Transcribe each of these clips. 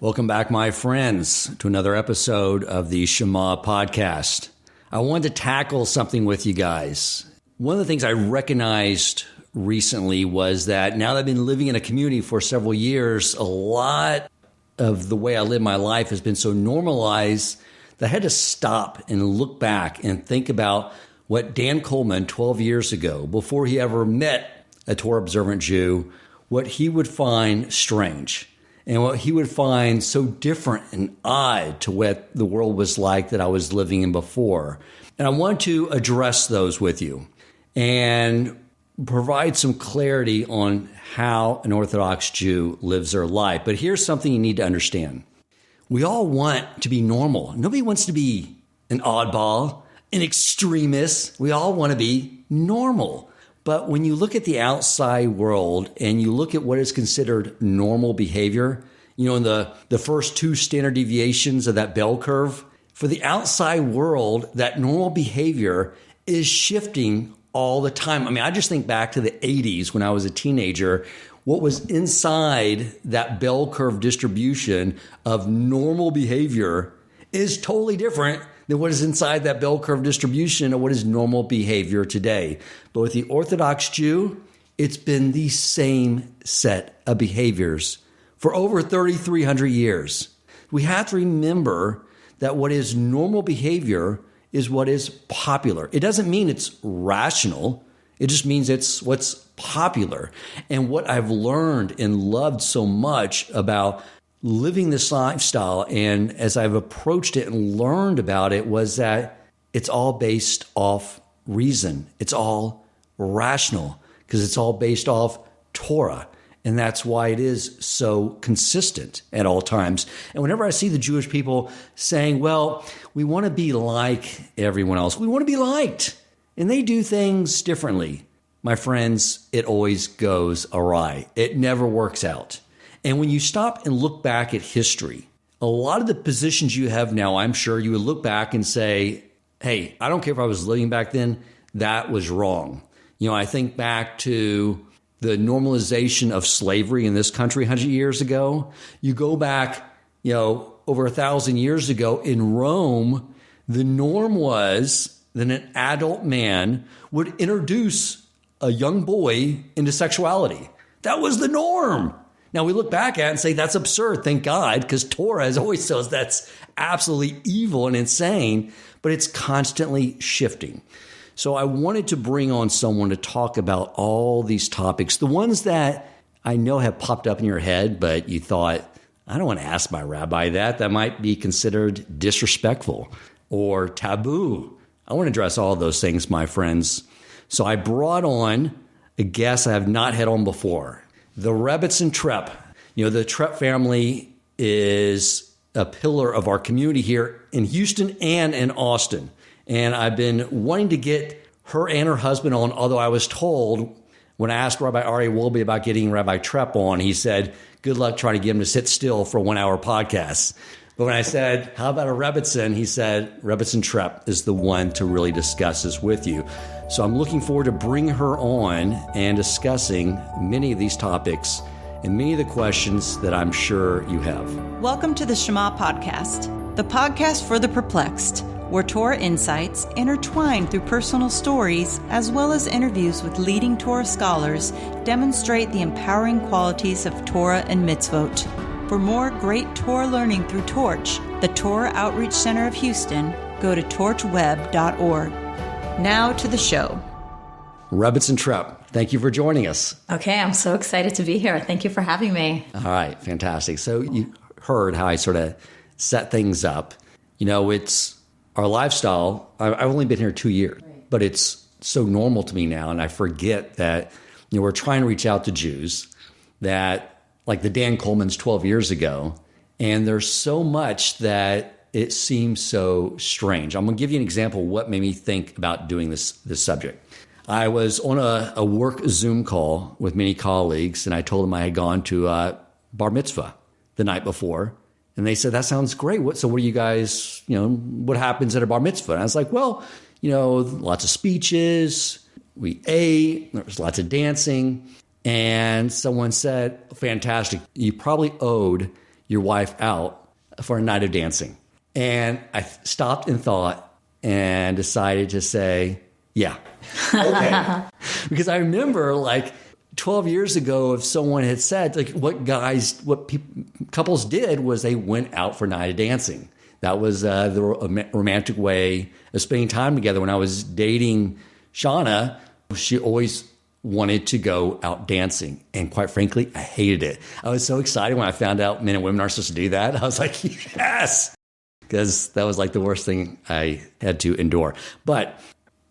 Welcome back, my friends, to another episode of the Shema Podcast. I wanted to tackle something with you guys. One of the things I recognized recently was that now that I've been living in a community for several years, a lot of the way I live my life has been so normalized that I had to stop and look back and think about what Dan Coleman 12 years ago, before he ever met a Torah observant Jew, what he would find strange. And what he would find so different and odd to what the world was like that I was living in before. And I want to address those with you and provide some clarity on how an Orthodox Jew lives their life. But here's something you need to understand. We all want to be normal. Nobody wants to be an oddball, an extremist. We all want to be normal. But when you look at the outside world and you look at what is considered normal behavior, in the first two standard deviations of that bell curve, for the outside world, that normal behavior is shifting all the time. I mean, I just think back to the 80s when I was a teenager. What was inside that bell curve distribution of normal behavior is totally different than what is inside that bell curve distribution of what is normal behavior today. But with the Orthodox Jew, it's been the same set of behaviors for over 3,300 years. We have to remember that what is normal behavior is what is popular. It doesn't mean it's rational. It just means it's what's popular. And what I've learned and loved so much about living this lifestyle, and as I've approached it and learned about it, was that it's all based off reason. It's all rational because it's all based off Torah. And that's why it is so consistent at all times. And whenever I see the Jewish people saying, well, we want to be like everyone else, we want to be liked, and they do things differently, my friends, it always goes awry. It never works out. And when you stop and look back at history, a lot of the positions you have now, I'm sure you would look back and say, hey, I don't care if I was living back then, that was wrong. I think back to the normalization of slavery in this country 100 years ago. You go back, over 1,000 years ago in Rome, the norm was that an adult man would introduce a young boy into sexuality. That was the norm. Now, we look back at it and say, that's absurd, thank God, because Torah has always told us that's absolutely evil and insane, but it's constantly shifting. So I wanted to bring on someone to talk about all these topics, the ones that I know have popped up in your head, but you thought, I don't want to ask my rabbi that. That might be considered disrespectful or taboo. I want to address all of those things, my friends. So I brought on a guest I have not had on before. The Rebbetzin Trepp. The Trepp family is a pillar of our community here in Houston and in Austin. And I've been wanting to get her and her husband on, although I was told when I asked Rabbi Ari Wolbe about getting Rabbi Trepp on, he said, good luck trying to get him to sit still for a 1-hour podcast. But when I said, how about a Rebbetzin? He said, Rebbetzin Trepp is the one to really discuss this with you. So I'm looking forward to bringing her on and discussing many of these topics and many of the questions that I'm sure you have. Welcome to the Shema Podcast, the podcast for the perplexed, where Torah insights intertwined through personal stories as well as interviews with leading Torah scholars demonstrate the empowering qualities of Torah and mitzvot. For more great Torah learning through Torch, the Torah Outreach Center of Houston, go to torchweb.org. Now to the show. Rebbetzin Trepp, thank you for joining us. Okay, I'm so excited to be here. Thank you for having me. All right, fantastic. So you heard how I sort of set things up. It's our lifestyle. I've only been here 2 years, but it's so normal to me now. And I forget that, we're trying to reach out to Jews that, like the Dan Colemans 12 years ago, and there's so much that it seems so strange. I'm going to give you an example of what made me think about doing this subject. I was on a work Zoom call with many colleagues, and I told them I had gone to a bar mitzvah the night before. And they said, that sounds great. So what do you guys, what happens at a bar mitzvah? And I was like, well, lots of speeches. We ate. There was lots of dancing. And someone said, fantastic. You probably owed your wife out for a night of dancing? And I stopped and thought and decided to say, yeah. Okay. Because I remember like 12 years ago, if someone had said, like, couples did was they went out for a night of dancing. That was the romantic way of spending time together. When I was dating Shauna, she always wanted to go out dancing. And quite frankly, I hated it. I was so excited when I found out men and women are supposed to do that. I was like, yes, because that was like the worst thing I had to endure. But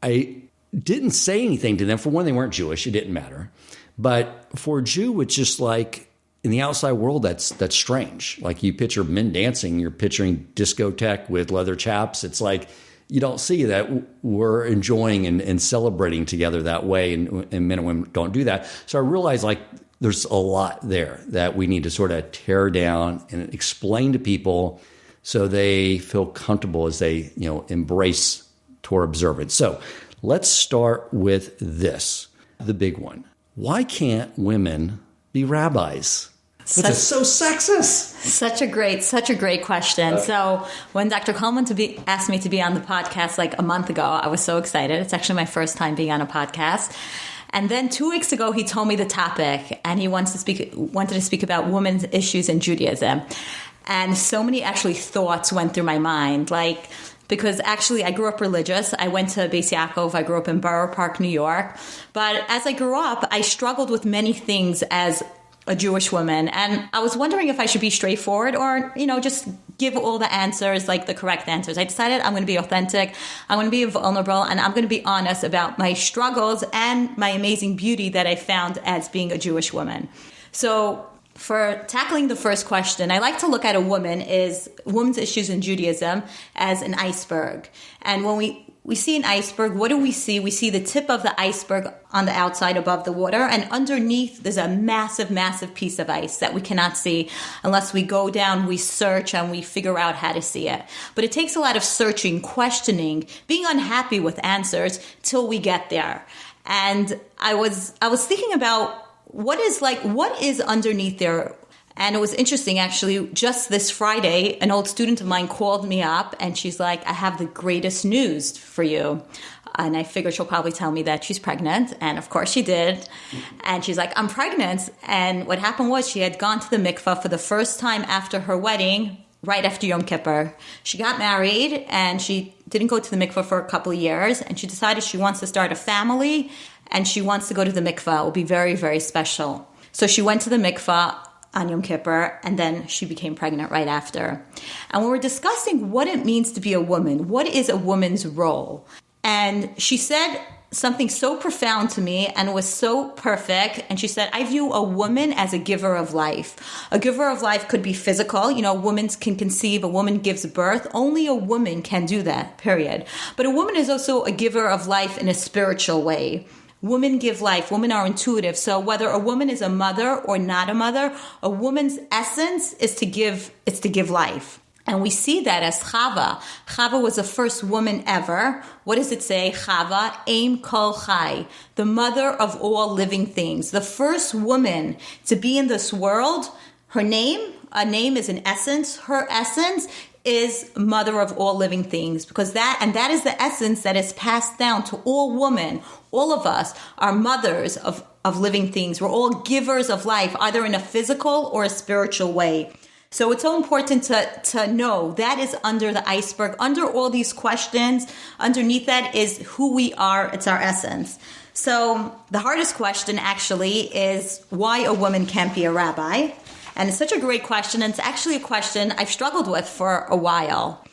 I didn't say anything to them. For one, they weren't Jewish. It didn't matter. But for a Jew, it's just like in the outside world, that's strange. Like you picture men dancing, you're picturing discotheque with leather chaps. It's like you don't see that we're enjoying and celebrating together that way. And men and women don't do that. So I realized like there's a lot there that we need to sort of tear down and explain to people so they feel comfortable as they, embrace Torah observance. So let's start with this, the big one. Why can't women be rabbis? It's so sexist. Such a great question. So when Dr. Coleman asked me to be on the podcast like a month ago, I was so excited. It's actually my first time being on a podcast. And then 2 weeks ago, he told me the topic, and he wanted to speak about women's issues in Judaism. And so many actually thoughts went through my mind, like, because actually I grew up religious. I went to Beis Yaakov. I grew up in Borough Park, New York. But as I grew up, I struggled with many things as a Jewish woman. And I was wondering if I should be straightforward or, just give all the answers, like the correct answers. I decided I'm going to be authentic. I'm going to be vulnerable, and I'm going to be honest about my struggles and my amazing beauty that I found as being a Jewish woman. So for tackling the first question, I like to look at women's issues in Judaism as an iceberg. And when we see an iceberg, what do we see? We see the tip of the iceberg on the outside above the water, and underneath there's a massive, massive piece of ice that we cannot see unless we go down, we search, and we figure out how to see it. But it takes a lot of searching, questioning, being unhappy with answers till we get there. And I was thinking about what is underneath there? And it was interesting, actually, just this Friday, an old student of mine called me up and she's like, I have the greatest news for you. And I figured she'll probably tell me that she's pregnant. And of course she did. And she's like, I'm pregnant. And what happened was she had gone to the mikveh for the first time after her wedding, right after Yom Kippur. She got married and she didn't go to the mikveh for a couple of years. And she decided she wants to start a family and she wants to go to the mikveh. It will be very, very special. So she went to the mikveh on Yom Kippur, and then she became pregnant right after. And when we're discussing what it means to be a woman, what is a woman's role? And she said something so profound to me and was so perfect. And she said, I view a woman as a giver of life. A giver of life could be physical. A woman can conceive, a woman gives birth. Only a woman can do that, period. But a woman is also a giver of life in a spiritual way. Women give life. Women are intuitive. So whether a woman is a mother or not a mother, a woman's essence is to give life. And we see that as Chava. Chava was the first woman ever. What does it say? Chava, Aim Kol Chai, the mother of all living things. The first woman to be in this world, a name is an essence. Her essence is mother of all living things, because that is the essence that is passed down to all women. All of us are mothers of living things. We're all givers of life, either in a physical or a spiritual way. So it's so important to know that is under the iceberg. Under all these questions, underneath that is who we are. It's our essence. So the hardest question actually is why a woman can't be a rabbi. And it's such a great question. And it's actually a question I've struggled with for a while.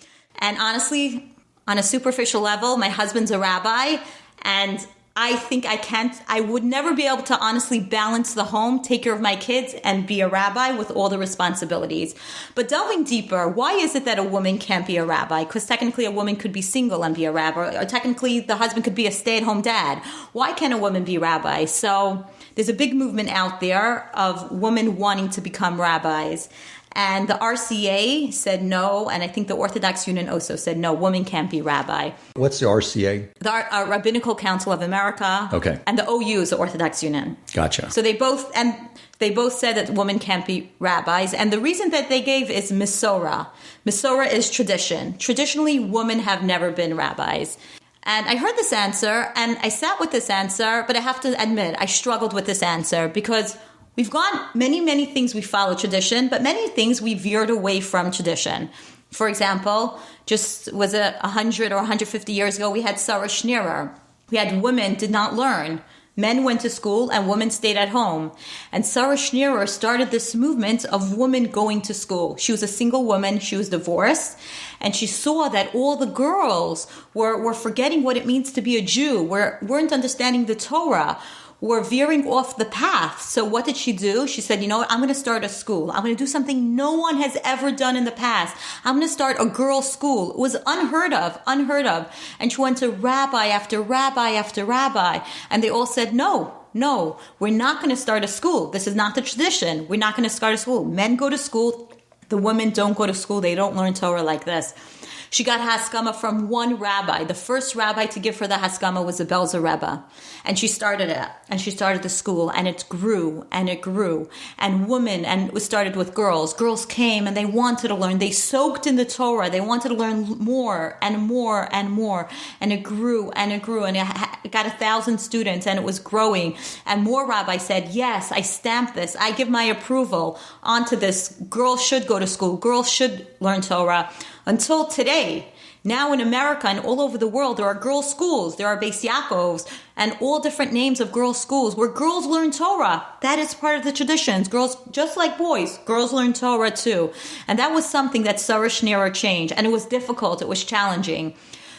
And honestly, on a superficial level, my husband's a rabbi. And I think I would never be able to honestly balance the home, take care of my kids, and be a rabbi with all the responsibilities. But delving deeper, why is it that a woman can't be a rabbi? Because technically a woman could be single and be a rabbi. Or technically the husband could be a stay-at-home dad. Why can't a woman be rabbi? So there's a big movement out there of women wanting to become rabbis. And the RCA said no, and I think the Orthodox Union also said no, women can't be rabbi. What's the RCA? The Rabbinical Council of America. Okay. And the OU is the Orthodox Union. Gotcha. So they both said that women can't be rabbis. And the reason that they gave is Masorah. Masorah is tradition. Traditionally, women have never been rabbis. And I heard this answer, and I sat with this answer, but I have to admit, I struggled with this answer because we've gone many things we follow tradition, but many things we veered away from tradition. For example, just was it 100 or 150 years ago, we had Sarah Schneerer. We had women did not learn. Men went to school and women stayed at home. And Sarah Schneerer started this movement of women going to school. She was a single woman. She was divorced. And she saw that all the girls were forgetting what it means to be a Jew, weren't understanding the Torah, were veering off the path. So what did she do? She said, you know what? I'm going to start a school. I'm going to do something no one has ever done in the past. I'm going to start a girls' school. It was unheard of. And she went to rabbi after rabbi after rabbi. And they all said, no, we're not going to start a school. This is not the tradition. We're not going to start a school. Men go to school. The women don't go to school. They don't learn Torah like this. She got haskama from one rabbi. The first rabbi to give her the haskama was the Belzer Rebbe. And she started it. And she started the school. And it grew. And it grew. And women, and it was started with girls. Girls came and they wanted to learn. They soaked in the Torah. They wanted to learn more and more and more. And it grew and it grew. And it got 1,000 students and it was growing. And more rabbis said, yes, I stamp this. I give my approval onto this. Girls should go to school. Girls should learn Torah. Until today, now in America and all over the world, there are girls' schools, there are Beis Yaakovs, and all different names of girls' schools where girls learn Torah. That is part of the traditions. Girls, just like boys, girls learn Torah too. And that was something that Sarah Schneerer changed. And it was difficult, it was challenging.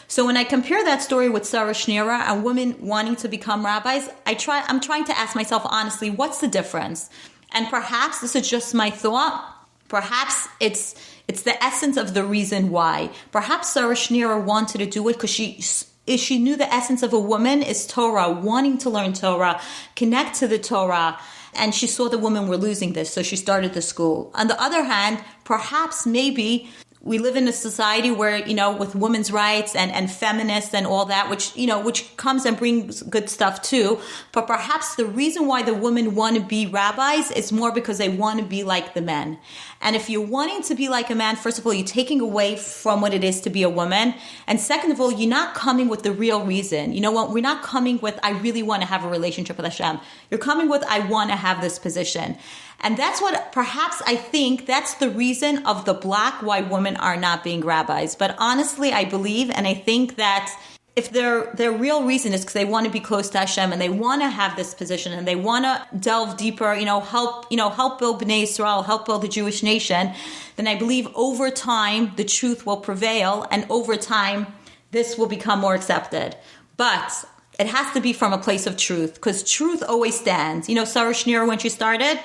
So when I compare that story with Sarah Schneerer and women wanting to become rabbis, I'm trying to ask myself honestly, what's the difference? And perhaps this is just my thought. Perhaps it's the essence of the reason why. Perhaps Sarah Schneerer wanted to do it because she knew the essence of a woman is Torah, wanting to learn Torah, connect to the Torah, and she saw the women were losing this, so she started the school. On the other hand, perhaps maybe we live in a society where, with women's rights and feminists and all that, which comes and brings good stuff too. But perhaps the reason why the women want to be rabbis is more because they want to be like the men. And if you're wanting to be like a man, first of all, you're taking away from what it is to be a woman. And second of all, you're not coming with the real reason. You know what? We're not coming with, I really want to have a relationship with Hashem. You're coming with, I want to have this position. And that's what, perhaps I think that's the reason of the block why women are not being rabbis. But honestly, I believe and I think that if their real reason is because they want to be close to Hashem and they want to have this position and they want to delve deeper, help build Bnei Yisrael, help build the Jewish nation, then I believe over time the truth will prevail and over time this will become more accepted. But it has to be from a place of truth because truth always stands. Sarah Schneerer, when she started,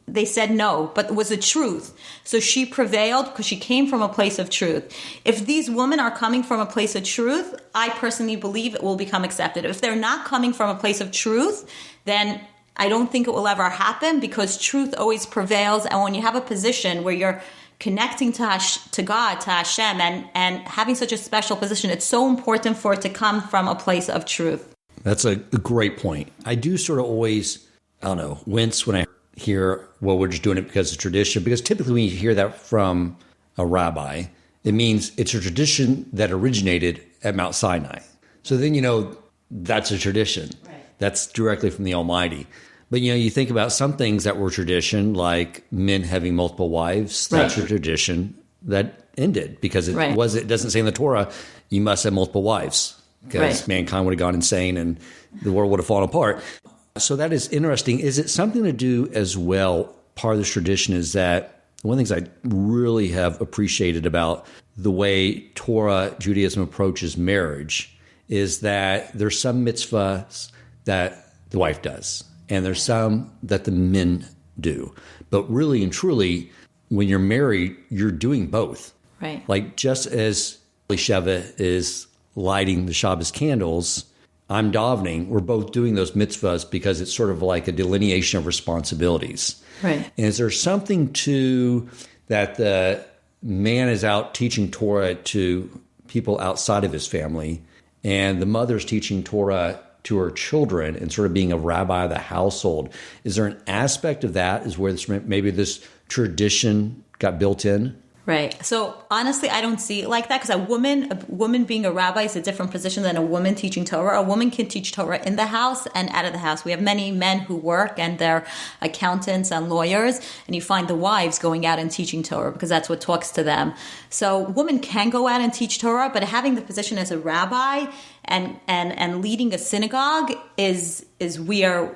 they said no, but it was the truth. So she prevailed because she came from a place of truth. If these women are coming from a place of truth, I personally believe it will become accepted. If they're not coming from a place of truth, then I don't think it will ever happen because truth always prevails. And when you have a position where you're connecting to God, to Hashem, and having such a special position, it's so important for it to come from a place of truth. That's a great point. I do sort of always, wince when I hear, well, we're just doing it because it's tradition. Because typically when you hear that from a rabbi, it means it's a tradition that originated at Mount Sinai. So then, that's a tradition. Right. That's directly from the Almighty. But, you think about some things that were tradition, like men having multiple wives. That's a tradition that ended because it doesn't say in the Torah, you must have multiple wives because mankind would have gone insane and the world would have fallen apart. So that is interesting. Is it something to do as well? Part of this tradition is that one of the things I really have appreciated about the way Torah Judaism approaches marriage is that there's some mitzvahs that the wife does, and there's some that the men do. But really and truly, when you're married, you're doing both. Right. Like just as Sheva is lighting the Shabbos candles, I'm davening. We're both doing those mitzvahs because it's sort of like a delineation of responsibilities. Right. And is there something to that the man is out teaching Torah to people outside of his family, and the mother's teaching Torah to her children and sort of being a rabbi of the household. Is there an aspect of that is where maybe this tradition got built in? Right. So honestly, I don't see it like that, because a woman being a rabbi is a different position than a woman teaching Torah. A woman can teach Torah in the house and out of the house. We have many men who work and they're accountants and lawyers, and you find the wives going out and teaching Torah because that's what talks to them. So women can go out and teach Torah, but having the position as a rabbi and leading a synagogue is where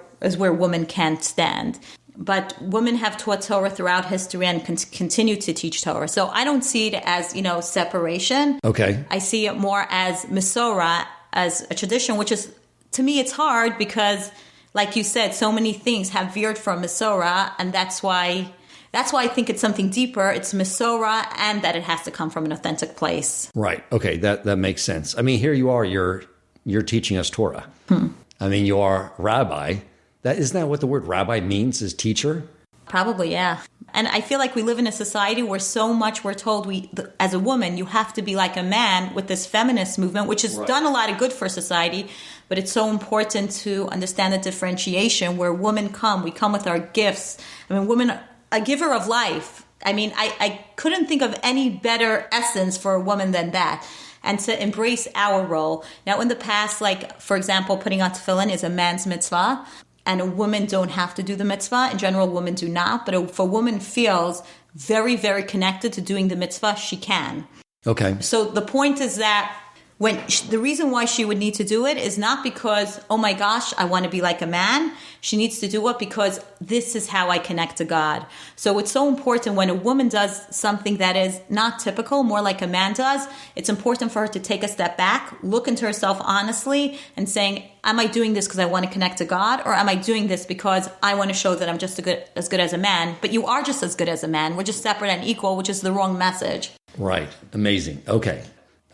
women can't stand. But women have taught Torah throughout history and continue to teach Torah. So I don't see it as, separation. Okay. I see it more as Masorah, as a tradition, which is, to me, it's hard because, like you said, so many things have veered from Masorah, and that's why I think it's something deeper. It's Masorah, and that it has to come from an authentic place. Right. Okay. That makes sense. I mean, here you are. You're teaching us Torah. I mean, you are a rabbi. Isn't that what the word rabbi means, is teacher? Probably, yeah. And I feel like we live in a society where so much we're told as a woman, you have to be like a man, with this feminist movement, which has done a lot of good for society. But it's so important to understand the differentiation where we come with our gifts. I mean, women, a giver of life. I mean, I couldn't think of any better essence for a woman than that. And to embrace our role. Now, in the past, like, for example, putting on tefillin is a man's mitzvah. And women don't have to do the mitzvah. In general, women do not. But if a woman feels very, very connected to doing the mitzvah, she can. Okay. So the point is that the reason why she would need to do it is not because, oh my gosh, I want to be like a man. She needs to do it because this is how I connect to God. So it's so important when a woman does something that is not typical, more like a man does, it's important for her to take a step back, look into herself honestly and saying, am I doing this because I want to connect to God, or am I doing this because I want to show that I'm just as good as a man? But you are just as good as a man. We're just separate and equal, which is the wrong message. Right. Amazing. Okay.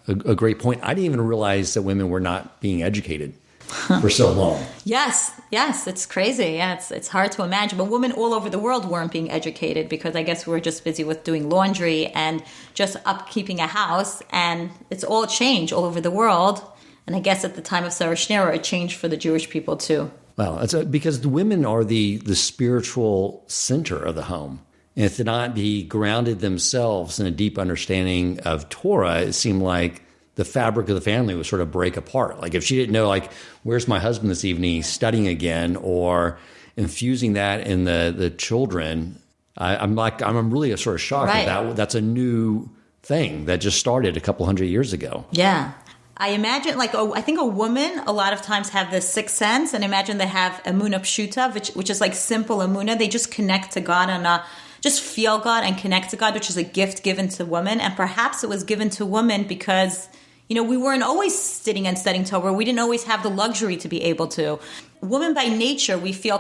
A great point. I didn't even realize that women were not being educated for so long. Yes, it's crazy. Yeah, it's hard to imagine. But women all over the world weren't being educated because I guess we were just busy with doing laundry and just upkeeping a house. And it's all changed all over the world. And I guess at the time of Rationale, it changed for the Jewish people too. Well, because the women are the spiritual center of the home. And to not be grounded themselves in a deep understanding of Torah, it seemed like the fabric of the family would sort of break apart. Like if she didn't know, like, where's my husband this evening studying again, or infusing that in the children, I'm really sort of shocked that that's a new thing that just started a couple hundred years ago. Yeah. I imagine, I think a woman a lot of times have this sixth sense, and imagine they have emunah pshuta, which is like simple emunah. They just connect to God and just feel God and connect to God, which is a gift given to women. And perhaps it was given to women because, we weren't always sitting and studying Torah. We didn't always have the luxury to be able to. Women by nature, we feel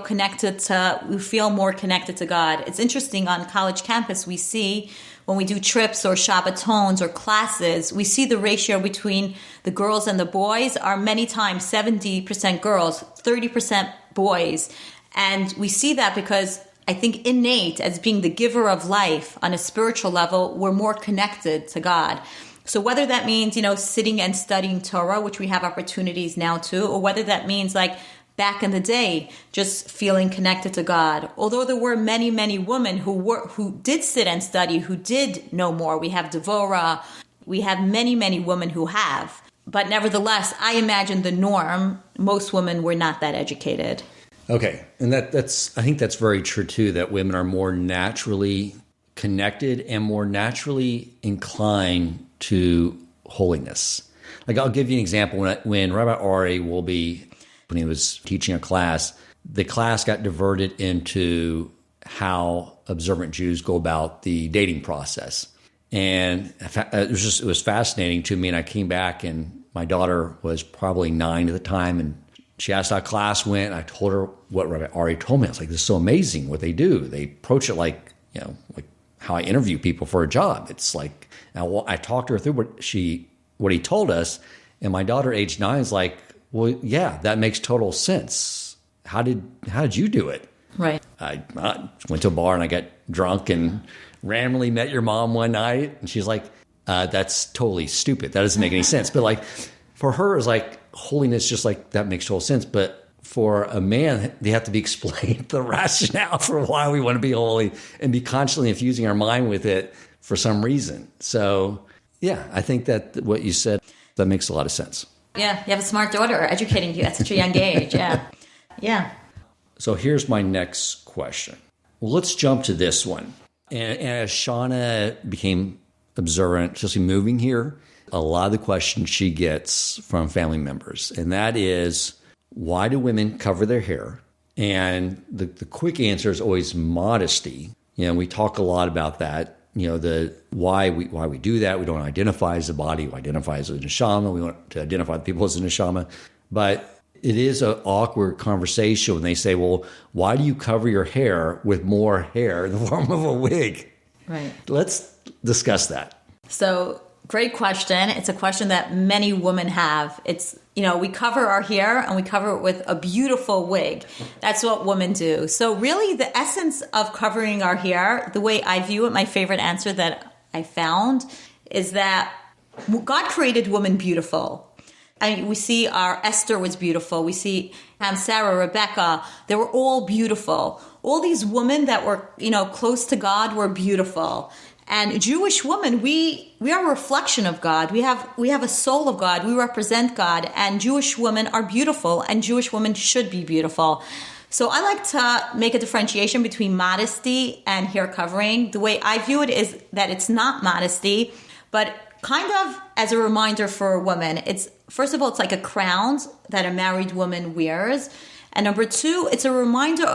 more connected to God. It's interesting, on college campus, we see when we do trips or Shabbatons or classes, we see the ratio between the girls and the boys are many times 70% girls, 30% boys. And we see that because I think innate, as being the giver of life on a spiritual level, we're more connected to God. So whether that means, sitting and studying Torah, which we have opportunities now too, or whether that means like back in the day, just feeling connected to God. Although there were many, many women who did sit and study, who did know more. We have Devorah. We have many, many women who have. But nevertheless, I imagine the norm, most women were not that educated. Okay. And I think that's very true too, that women are more naturally connected and more naturally inclined to holiness. Like, I'll give you an example. When Rabbi Ari when he was teaching a class, the class got diverted into how observant Jews go about the dating process. And it was fascinating to me. And I came back, and my daughter was probably 9 at the time, and she asked how class went. I told her what Rabbi Ari told me. I was like, this is so amazing what they do. They approach it like how I interview people for a job. It's like, I talked to her through what he told us, and my daughter, age 9, is like, well, yeah, that makes total sense. How did you do it? Right. I went to a bar and I got drunk, and randomly met your mom one night and she's like, that's totally stupid. That doesn't make any sense. But like for her, it's like holiness, just like that makes total sense. But for a man, they have to be explained the rationale for why we want to be holy and be constantly infusing our mind with it for some reason. So yeah, I think that what you said, that makes a lot of sense. Yeah, you have a smart daughter educating you at such a young age. Yeah. Yeah. So here's my next question. Well, let's jump to this one. And as Shauna became observant, just moving here, a lot of the questions she gets from family members, and that is, why do women cover their hair? And the quick answer is always modesty. We talk a lot about that. The why we do that. We don't identify as a body. We identify as a neshama. We want to identify the people as a neshama. But it is an awkward conversation when they say, well, why do you cover your hair with more hair in the form of a wig? Right. Let's discuss that. So great question. It's a question that many women have. It's, we cover our hair and we cover it with a beautiful wig. That's what women do. So really the essence of covering our hair, the way I view it, my favorite answer that I found is that God created women beautiful. We see our Esther was beautiful. We see Sarah, Rebecca, they were all beautiful. All these women that were, close to God were beautiful. And Jewish women, we are a reflection of God. We have a soul of God. We represent God. And Jewish women are beautiful, and Jewish women should be beautiful. So I like to make a differentiation between modesty and hair covering. The way I view it is that it's not modesty, but kind of as a reminder for a woman. First of all, it's like a crown that a married woman wears. And number two, it's a reminder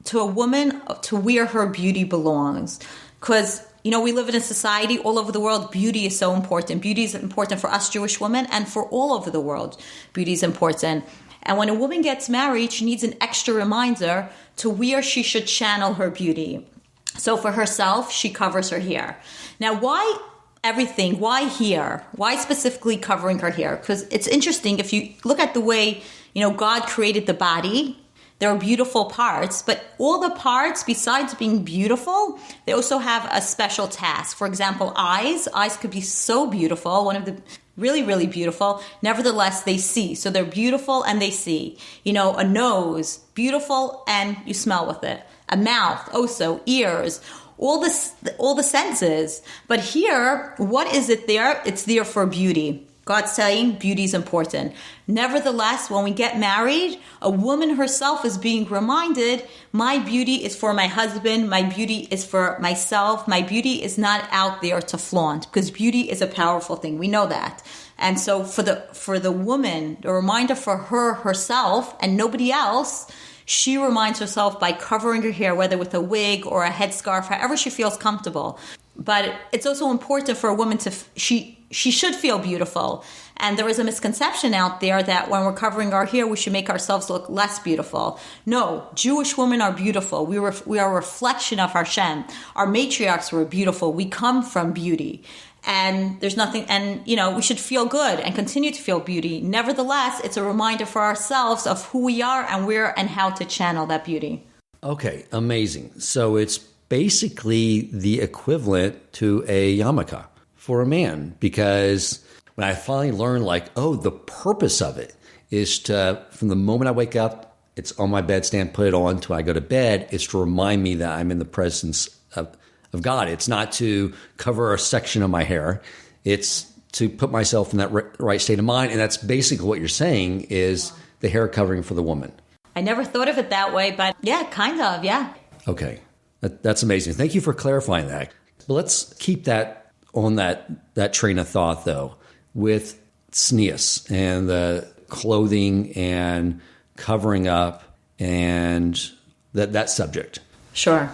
to a woman to where her beauty belongs. Because we live in a society all over the world. Beauty is so important. Beauty is important for us Jewish women and for all over the world. Beauty is important. And when a woman gets married, she needs an extra reminder to where she should channel her beauty. So for herself, she covers her hair. Now, why everything? Why hair? Why specifically covering her hair? Because it's interesting. If you look at the way, God created the body, there are beautiful parts, but all the parts, besides being beautiful, they also have a special task. For example, eyes. Eyes could be so beautiful, one of the really, really beautiful. Nevertheless, they see. So they're beautiful and they see. A nose, beautiful, and you smell with it. A mouth, also, ears, all the senses. But here, what is it there? It's there for beauty. God's saying beauty is important. Nevertheless, when we get married, a woman herself is being reminded, my beauty is for my husband, my beauty is for myself, my beauty is not out there to flaunt, because beauty is a powerful thing. We know that. And so for the woman, the reminder for herself and nobody else, she reminds herself by covering her hair, whether with a wig or a headscarf, however she feels comfortable. But it's also important for a woman she should feel beautiful. And there is a misconception out there that when we're covering our hair, we should make ourselves look less beautiful. No, Jewish women are beautiful. We are a reflection of Hashem. Our matriarchs were beautiful. We come from beauty. And there's nothing, and we should feel good and continue to feel beauty. Nevertheless, it's a reminder for ourselves of who we are and where and how to channel that beauty. Okay, amazing. So it's basically the equivalent to a yarmulke for a man, because when I finally learned, the purpose of it is to, from the moment I wake up, it's on my bedstand, put it on till I go to bed. It's to remind me that I'm in the presence of God. It's not to cover a section of my hair. It's to put myself in that right state of mind. And that's basically what you're saying is the hair covering for the woman. I never thought of it that way, but yeah, kind of, yeah. Okay. That's amazing. Thank you for clarifying that. But let's keep that on that train of thought, though, with tznius and the clothing and covering up and that subject. Sure.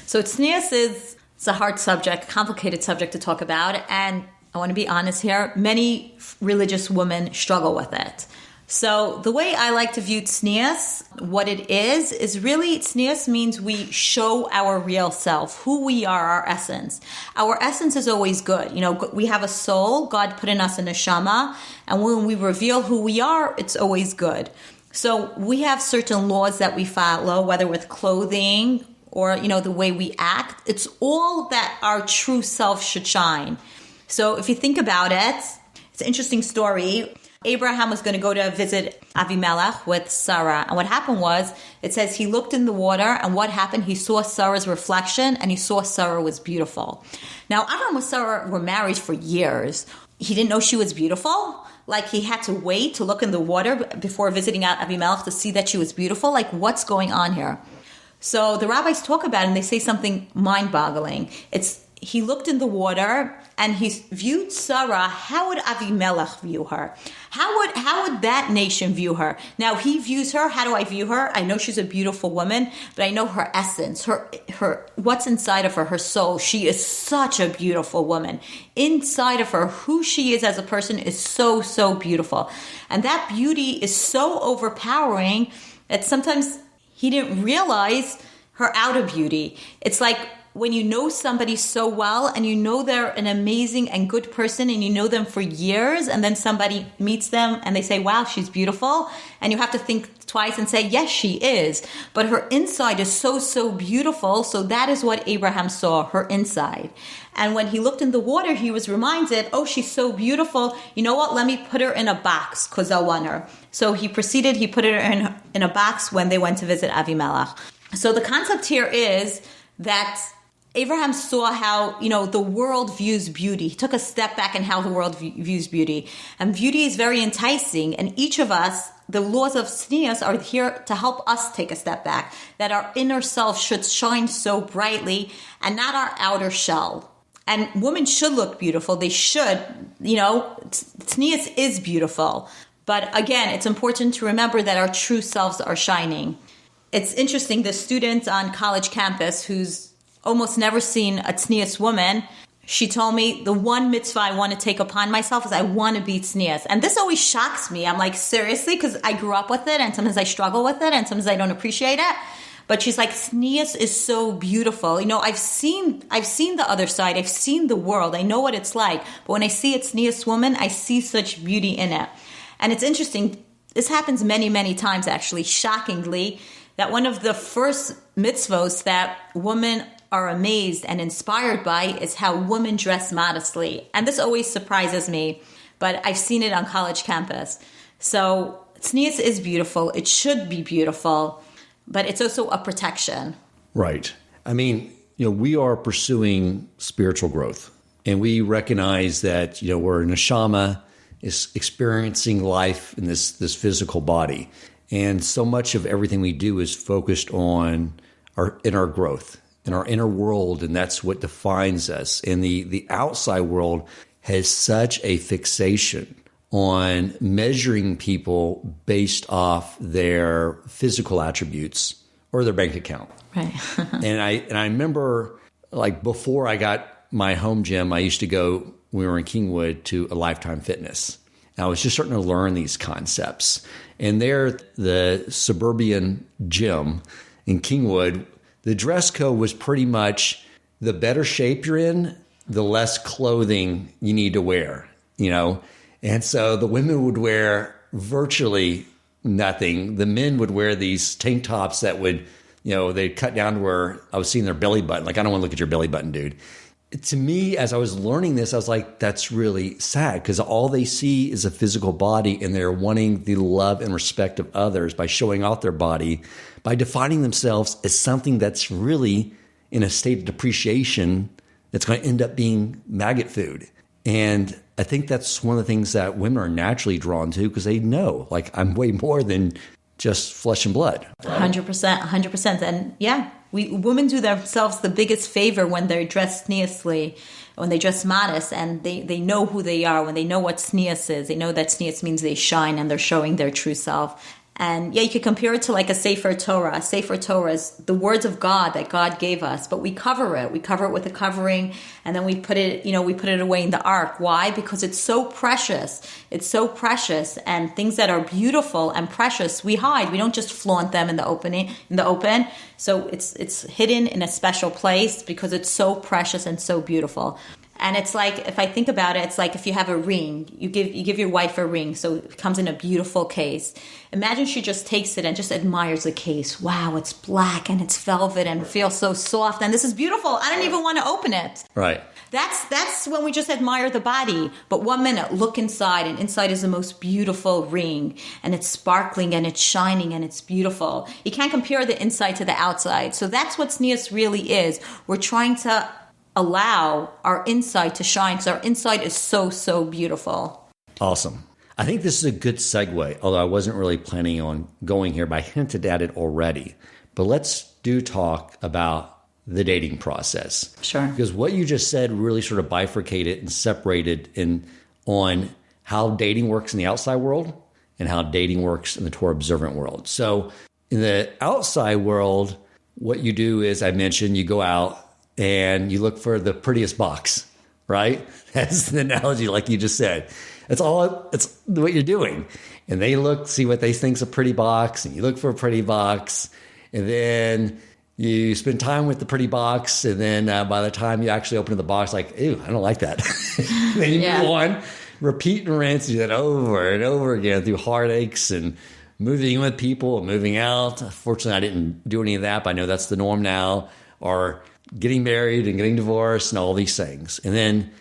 So tznius it's a hard subject, complicated subject to talk about, and I want to be honest here, many religious women struggle with it. So the way I like to view tznius, what it is really tznius means we show our real self, who we are, our essence. Our essence is always good. We have a soul. God put in us a neshama. And when we reveal who we are, it's always good. So we have certain laws that we follow, whether with clothing or, the way we act. It's all that our true self should shine. So if you think about it, it's an interesting story. Abraham was going to go to visit Avimelech with Sarah. And what happened was, it says he looked in the water, and what happened? He saw Sarah's reflection, and he saw Sarah was beautiful. Now, Abraham and Sarah were married for years. He didn't know she was beautiful. Like, he had to wait to look in the water before visiting Avimelech to see that she was beautiful. Like, what's going on here? So the rabbis talk about it, and they say something mind-boggling. He looked in the water, and he viewed Sarah. How would Avimelech view her? How would that nation view her? Now, he views her. How do I view her? I know she's a beautiful woman, but I know her essence, her what's inside of her, her soul. She is such a beautiful woman. Inside of her, who she is as a person is so, so beautiful. And that beauty is so overpowering that sometimes he didn't realize her outer beauty. It's like when you know somebody so well and you know they're an amazing and good person and you know them for years, and then somebody meets them and they say, wow, she's beautiful. And you have to think twice and say, yes, she is. But her inside is so, so beautiful. So that is what Abraham saw, her inside. And when he looked in the water, he was reminded, oh, she's so beautiful. You know what? Let me put her in a box because I want her. So he put her in a box when they went to visit Avimelech. So the concept here is that Abraham saw how, the world views beauty. He took a step back in how the world views beauty. And beauty is very enticing. And each of us, the laws of tznius are here to help us take a step back. That our inner self should shine so brightly and not our outer shell. And women should look beautiful. They should, tznius is beautiful. But again, it's important to remember that our true selves are shining. It's interesting, the student on college campus who's almost never seen a tznius woman, she told me the one mitzvah I want to take upon myself is I want to be tznius. And this always shocks me. I'm like, seriously? Because I grew up with it and sometimes I struggle with it and sometimes I don't appreciate it. But she's like, tznius is so beautiful. I've seen the other side. I've seen the world. I know what it's like. But when I see a tznius woman, I see such beauty in it. And it's interesting. This happens many, many times, actually, shockingly, that one of the first mitzvos that women are amazed and inspired by is how women dress modestly. And this always surprises me, but I've seen it on college campus. So tznius is beautiful. It should be beautiful, but it's also a protection. Right. I mean, we are pursuing spiritual growth, and we recognize that, we're neshama is experiencing life in this physical body. And so much of everything we do is focused on our inner growth, in our inner world, and that's what defines us. And the outside world has such a fixation on measuring people based off their physical attributes or their bank account. Right. and I remember, like, before I got my home gym, I used to go, when we were in Kingwood, to a Lifetime Fitness. And I was just starting to learn these concepts. And there, the suburban gym in Kingwood, the dress code was pretty much the better shape you're in, the less clothing you need to wear, And so the women would wear virtually nothing. The men would wear these tank tops that would, they'd cut down to where I was seeing their belly button. Like, I don't want to look at your belly button, dude. To me, as I was learning this, I was like, that's really sad, because all they see is a physical body, and they're wanting the love and respect of others by showing off their body, by defining themselves as something that's really in a state of depreciation that's going to end up being maggot food. And I think that's one of the things that women are naturally drawn to, because they know, like, I'm way more than just flesh and blood. 100%. And yeah, women do themselves the biggest favor when they're dressed tzniously, when they dress modest, and they know who they are, when they know what tznius is. They know that tznius means they shine and they're showing their true self. And yeah, you could compare it to like a Sefer Torah. A Sefer Torah is the words of God that God gave us, but we cover it. We cover it with a covering, and then we put it away in the ark. Why? Because it's so precious. It's so precious, and things that are beautiful and precious, we hide. We don't just flaunt them in the open. So it's hidden in a special place because it's so precious and so beautiful. And it's like, if I think about it, it's like if you have a ring, you give your wife a ring, so it comes in a beautiful case. Imagine she just takes it and just admires the case. Wow, it's black and it's velvet and feels so soft, and this is beautiful. I don't even want to open it. Right. That's when we just admire the body. But 1 minute, look inside, and inside is the most beautiful ring, and it's sparkling and it's shining and it's beautiful. You can't compare the inside to the outside. So that's what tznius really is. We're trying to allow our inside to shine, because our inside is so beautiful. Awesome. I think this is a good segue, although I wasn't really planning on going here, but I hinted at it already. But let's talk about the dating process. Sure. Because what you just said really sort of bifurcated and separated on how dating works in the outside world and how dating works in the Torah observant world. So in the outside world, what you do is, I mentioned, you go out and you look for the prettiest box, right? That's the analogy, like you just said. It's what you're doing. And they see what they think's a pretty box, and you look for a pretty box, and then you spend time with the pretty box, and then by the time you actually open the box, like, ew, I don't like that. Then you move on, repeat and rinse, do that over and over again through heartaches and moving in with people and moving out. Fortunately, I didn't do any of that, but I know that's the norm now. Or getting married and getting divorced and all these things. And then,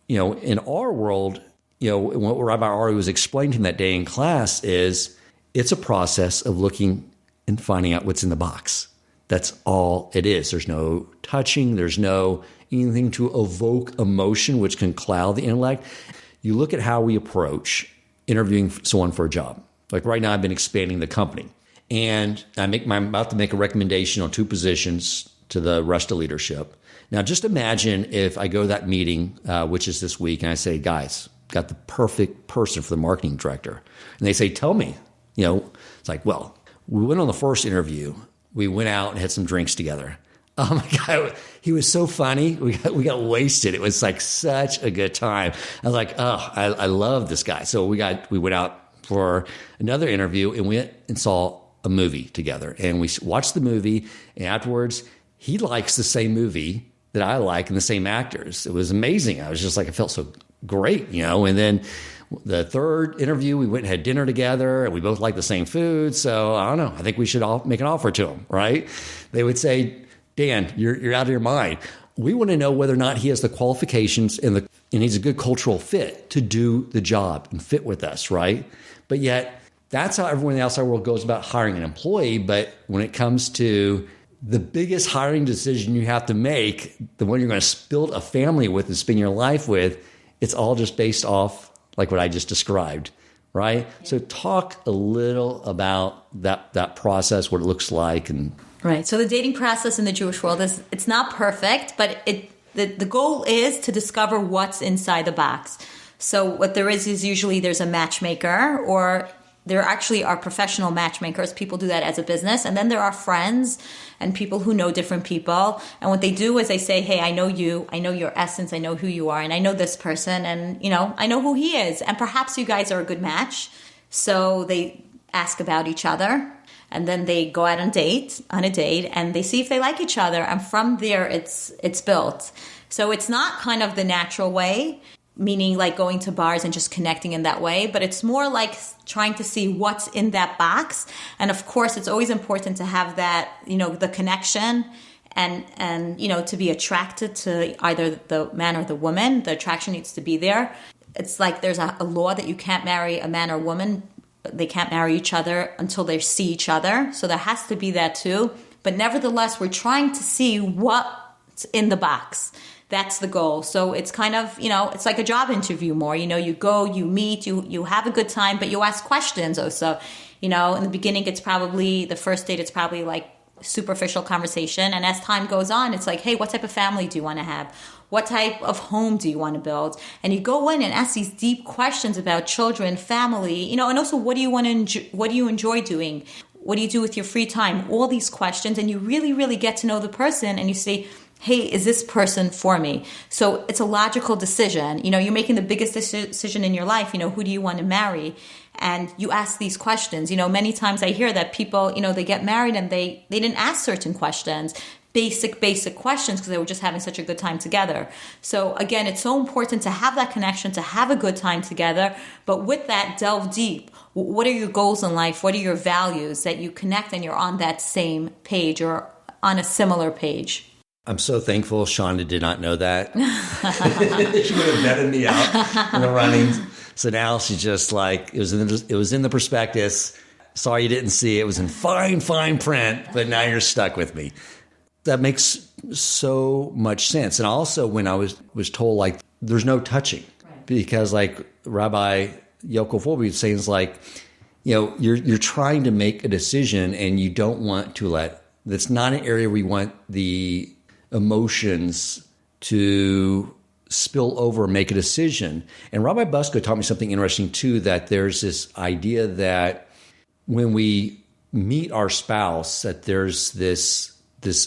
in our world, what Rabbi Ari was explaining that day in class is it's a process of looking and finding out what's in the box. That's all it is. There's no touching. There's no anything to evoke emotion, which can cloud the intellect. You look at how we approach interviewing someone for a job. Like right now, I've been expanding the company, and I'm about to make a recommendation on 2 positions to the rest of leadership. Now, just imagine if I go to that meeting, which is this week, and I say, guys, got the perfect person for the marketing director. And they say, tell me. It's like, well, we went on the first interview. We went out and had some drinks together. Oh my God, he was so funny. We got wasted. It was like such a good time. I was like, oh, I love this guy. So we went out for another interview, and we went and saw a movie together. And we watched the movie, and afterwards, he likes the same movie that I like and the same actors. It was amazing. I was just like, I felt so great, And then the third interview, we went and had dinner together, and we both liked the same food. So I don't know. I think we should all make an offer to him, right? They would say, Dan, you're out of your mind. We want to know whether or not he has the qualifications and he's a good cultural fit to do the job and fit with us, right? But yet, that's how everyone in the outside world goes about hiring an employee. But when it comes to the biggest hiring decision you have to make, the one you're going to build a family with and spend your life with, it's all just based off like what I just described, right? So talk a little about that process, what it looks like. Right. So the dating process in the Jewish world it's not perfect, but the goal is to discover what's inside the box. So what there is usually there's a matchmaker, or there actually are professional matchmakers. People do that as a business. And then there are friends and people who know different people. And what they do is they say, hey, I know you. I know your essence. I know who you are. And I know this person. And, I know who he is. And perhaps you guys are a good match. So they ask about each other. And then they go out on a date, and they see if they like each other. And from there, it's built. So it's not kind of the natural way, meaning like going to bars and just connecting in that way, but it's more like trying to see what's in that box. And of course, it's always important to have that, the connection and to be attracted to either the man or the woman. The attraction needs to be there. It's like there's a law that you can't marry a man or woman. They can't marry each other until they see each other. So there has to be that too. But nevertheless, we're trying to see what's in the box. That's the goal. So it's kind of, it's like a job interview more. You go, you meet, you have a good time, but you ask questions also. In the beginning, the first date, it's probably like superficial conversation. And as time goes on, it's like, hey, what type of family do you want to have? What type of home do you want to build? And you go in and ask these deep questions about children, family, and also what do you enjoy doing? What do you do with your free time? All these questions. And you really, really get to know the person, and you say, hey, is this person for me? So it's a logical decision. You're making the biggest decision in your life. Who do you want to marry? And you ask these questions. Many times I hear that people, they get married and they didn't ask certain questions basic questions because they were just having such a good time together. So again, it's so important to have that connection, to have a good time together. But with that, delve deep. What are your goals in life? What are your values that you connect and you're on that same page or on a similar page? I'm so thankful Shonda did not know that. She would have vetted me out in the running. So now she's just like, it was in the prospectus. Sorry you didn't see it. It was in fine print, but now you're stuck with me. That makes so much sense. And also when I was told, like, there's no touching. Right. Because like Rabbi Yokel was saying, is like, you know, you're trying to make a decision and you don't want to that's not an area where you want the emotions to spill over and make a decision. And Rabbi Busko taught me something interesting too, that there's this idea that when we meet our spouse, that there's this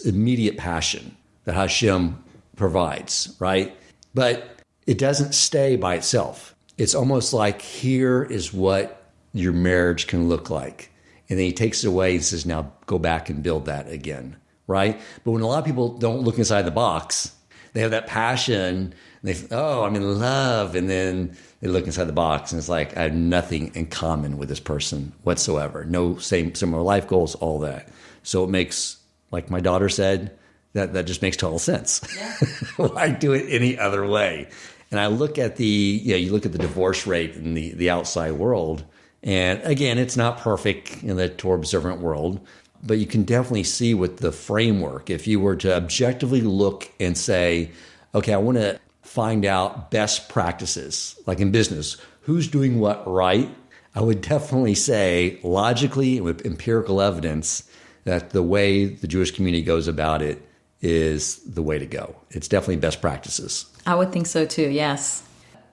immediate passion that Hashem provides, right? But it doesn't stay by itself. It's almost like, here is what your marriage can look like. And then he takes it away and says, now go back and build that again, right? But when a lot of people don't look inside the box, they have that passion, and I'm in love, and then they look inside the box, and it's like, I have nothing in common with this person whatsoever. No similar life goals, all that. So it makes, like my daughter said, that just makes total sense. Yeah. Why do it any other way? And I look at you look at the divorce rate in the outside world, and again, it's not perfect in the Torah observant world, but you can definitely see with the framework, if you were to objectively look and say, okay, I want to find out best practices, like in business, who's doing what right, I would definitely say, logically and with empirical evidence, that the way the Jewish community goes about it is the way to go. It's definitely best practices. I would think so too, yes.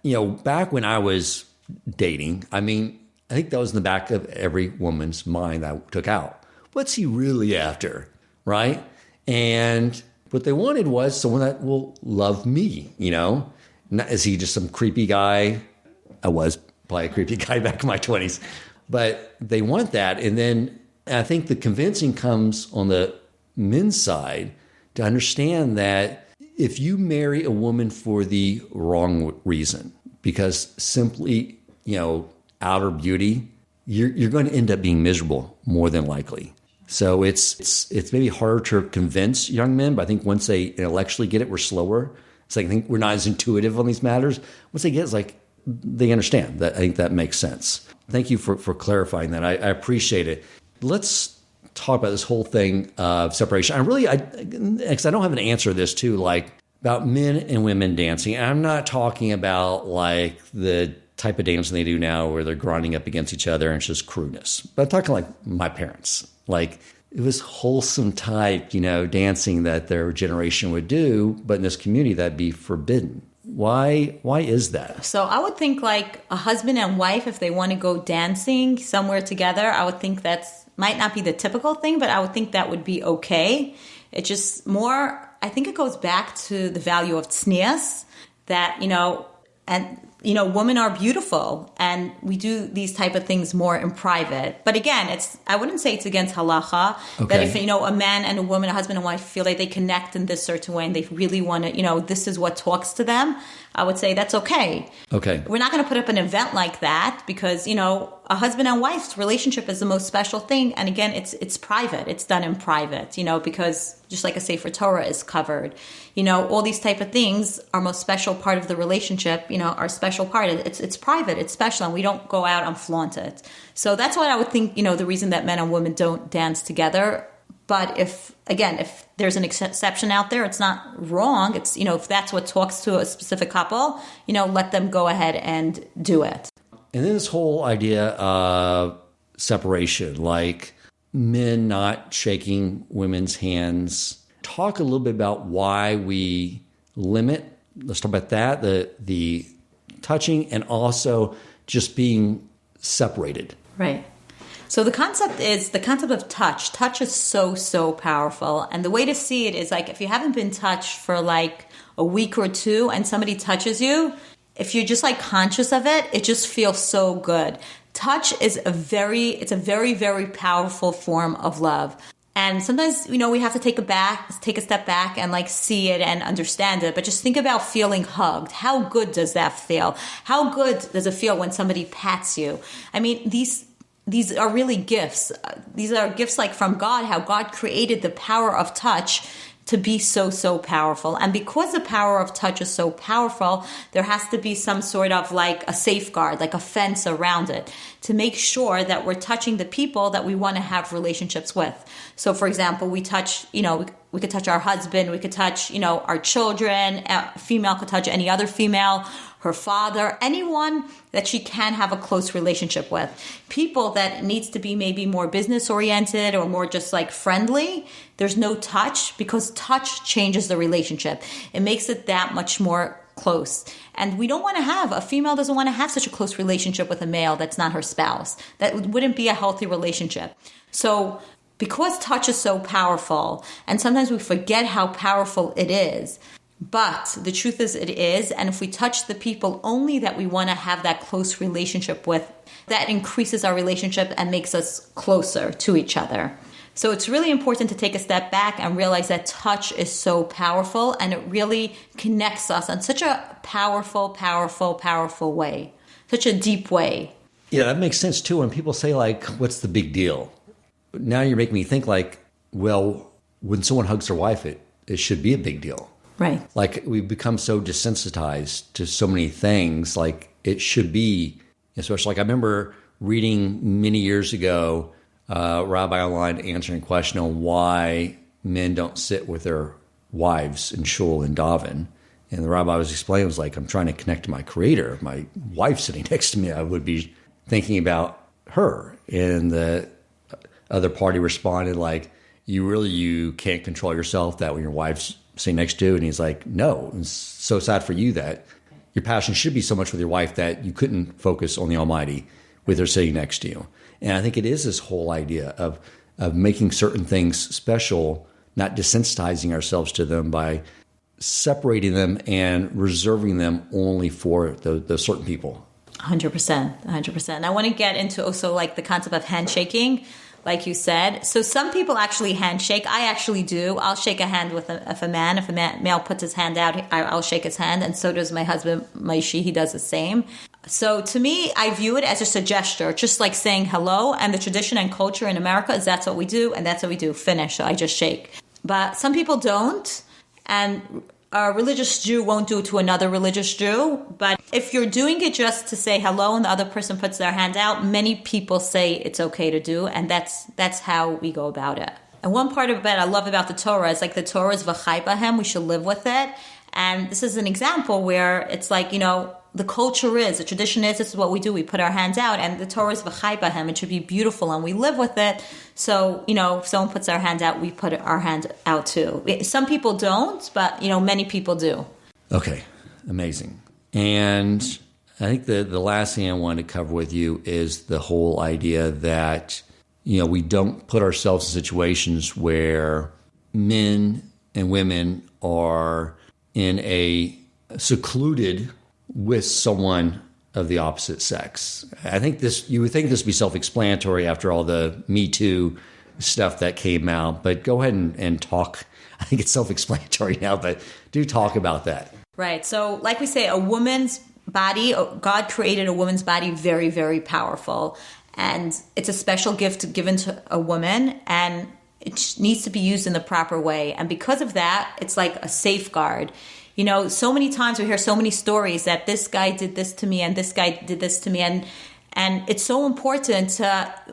You know, back when I was dating, I think that was in the back of every woman's mind that I took out. What's he really after, right? And what they wanted was someone that will love me, you know? Not, is he just some creepy guy? I was probably a creepy guy back in my 20s. But they want that. And then I think the convincing comes on the men's side to understand that if you marry a woman for the wrong reason, because simply, you know, outer beauty, you're going to end up being miserable more than likely. So it's maybe harder to convince young men, but I think once they intellectually get it, we're slower. It's like, I think we're not as intuitive on these matters. Once they get it, it's like they understand that. I think that makes sense. Thank you for clarifying that. I appreciate it. Let's talk about this whole thing of separation. Because I don't have an answer to this too, like about men and women dancing. And I'm not talking about like the type of dancing they do now where they're grinding up against each other and it's just crudeness. But I'm talking like my parents. Like, it was wholesome type, you know, dancing that their generation would do, but in this community that'd be forbidden. Why is that? So I would think like a husband and wife, if they want to go dancing somewhere together, I would think might not be the typical thing, but I would think that would be okay. It just more, I think it goes back to the value of tznius, that, you know, and you know, women are beautiful and we do these type of things more in private. But again, I wouldn't say it's against halacha. Okay. That if, you know, a man and a woman, a husband and wife feel like they connect in this certain way and they really want to, you know, this is what talks to them, I would say that's okay. Okay. We're not going to put up an event like that because, you know, a husband and wife's relationship is the most special thing. And again, it's private. It's done in private, you know, because just like a Sefer Torah is covered, you know, all these type of things are most special part of the relationship, you know, our special part. It's private, it's special, and we don't go out and flaunt it. So that's what I would think, you know, the reason that men and women don't dance together. But if there's an exception out there, it's not wrong. It's, you know, if that's what talks to a specific couple, you know, let them go ahead and do it. And then this whole idea of separation, like men not shaking women's hands. Talk a little bit about why we limit, let's talk about that, the touching and also just being separated. Right. So the concept of touch. Touch is so powerful. And the way to see it is like if you haven't been touched for like a week or two and somebody touches you, if you're just like conscious of it, it just feels so good. Touch is a very, very powerful form of love. And sometimes, we have to take a step back and like see it and understand it. But just think about feeling hugged. How good does that feel? How good does it feel when somebody pats you? I mean, these are really gifts. These are gifts like from God, how God created the power of touch to be so, so powerful. And because the power of touch is so powerful, there has to be some sort of like a safeguard, like a fence around it to make sure that we're touching the people that we want to have relationships with. So for example, we touch, we could touch our husband, we could touch, our children, a female could touch any other female, her father, anyone that she can have a close relationship with. People that needs to be maybe more business oriented or more just like friendly, there's no touch because touch changes the relationship. It makes it that much more close. And we don't want to a female doesn't want to have such a close relationship with a male that's not her spouse. That wouldn't be a healthy relationship. So because touch is so powerful, and sometimes we forget how powerful it is, but the truth is it is, and if we touch the people only that we want to have that close relationship with, that increases our relationship and makes us closer to each other. So it's really important to take a step back and realize that touch is so powerful, and it really connects us in such a powerful, powerful, powerful way, such a deep way. Yeah, that makes sense too. When people say like, what's the big deal? Now you're making me think like, well, when someone hugs their wife, it should be a big deal. Right. Like we've become so desensitized to so many things, like it should be, especially like I remember reading many years ago, Rabbi online answering a question on why men don't sit with their wives in shul and daven. And the rabbi was explaining, was like, I'm trying to connect to my creator. If my wife sitting next to me, I would be thinking about her. And the other party responded like, you can't control yourself that when your wife's sitting next to you. And he's like, no, it's so sad for you that your passion should be so much with your wife that you couldn't focus on the Almighty with her sitting next to you. And I think it is this whole idea of making certain things special, not desensitizing ourselves to them by separating them and reserving them only for the certain people. 100%. I want to get into also like the concept of handshaking, like you said. So some people actually handshake. I actually do. I'll shake a hand with if a male puts his hand out, I'll shake his hand. And so does my husband, Maishi. He does the same. So to me, I view it as just a gesture, just like saying hello. And the tradition and culture in America is that's what we do. And that's what we do. Finish. So I just shake. But some people don't. And a religious Jew won't do it to another religious Jew. But if you're doing it just to say hello and the other person puts their hand out, many people say it's okay to do. And that's how we go about it. And one part of it I love about the Torah is like the Torah is v'chai b'hem. We should live with it. And this is an example where it's like, the culture is, the tradition is, this is what we do. We put our hands out, and the Torah is v'chai b'hem. It should be beautiful, and we live with it. So, if someone puts their hand out, we put our hand out too. Some people don't, but, many people do. Okay, amazing. And I think the last thing I wanted to cover with you is the whole idea that, we don't put ourselves in situations where men and women are in a secluded with someone of the opposite sex. I think you would think this would be self-explanatory after all the Me Too stuff that came out, but go ahead and talk. I think it's self-explanatory now, but do talk about that. Right. So like we say, a woman's body, God created a woman's body very, very powerful. And it's a special gift given to a woman, and it needs to be used in the proper way. And because of that, it's like a safeguard. So many times we hear so many stories that this guy did this to me and this guy did this to me. And it's so important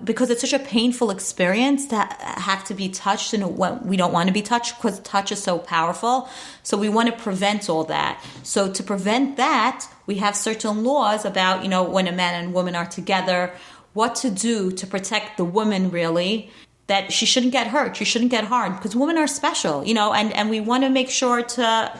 because it's such a painful experience to have to be touched, and we don't want to be touched because touch is so powerful. So we want to prevent all that. So to prevent that, we have certain laws about, when a man and woman are together, what to do to protect the woman really, that she shouldn't get hurt, she shouldn't get harmed, because women are special, and we want to make sure to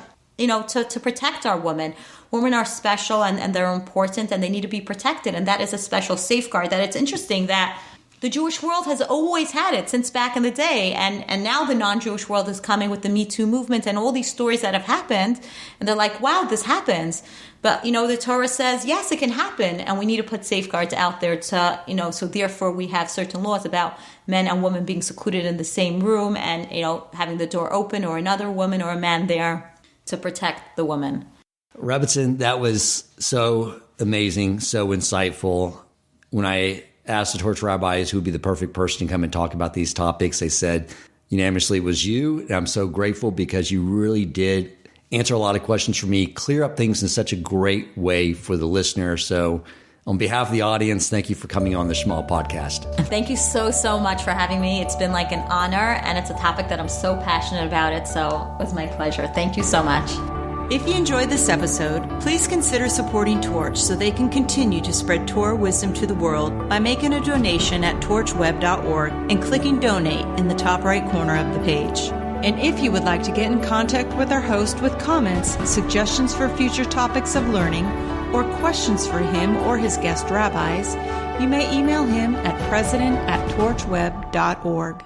protect our women. Women are special and they're important and they need to be protected. And that is a special safeguard. That it's interesting that the Jewish world has always had it since back in the day. And now the non-Jewish world is coming with the Me Too movement and all these stories that have happened. And they're like, wow, this happens. But, the Torah says, yes, it can happen. And we need to put safeguards out there to, so therefore we have certain laws about men and women being secluded in the same room and, having the door open or another woman or a man there to protect the woman. Rebbetzin, that was so amazing, so insightful. When I asked the Torah rabbis who would be the perfect person to come and talk about these topics, they said unanimously it was you. And I'm so grateful because you really did answer a lot of questions for me, clear up things in such a great way for the listener. So on behalf of the audience, thank you for coming on the Shema Podcast. Thank you so, so much for having me. It's been like an honor, and it's a topic that I'm so passionate about it. So it was my pleasure. Thank you so much. If you enjoyed this episode, please consider supporting Torch so they can continue to spread Torah wisdom to the world by making a donation at torchweb.org and clicking donate in the top right corner of the page. And if you would like to get in contact with our host with comments, suggestions for future topics of learning, or questions for him or his guest rabbis, you may email him at president@torchweb.org.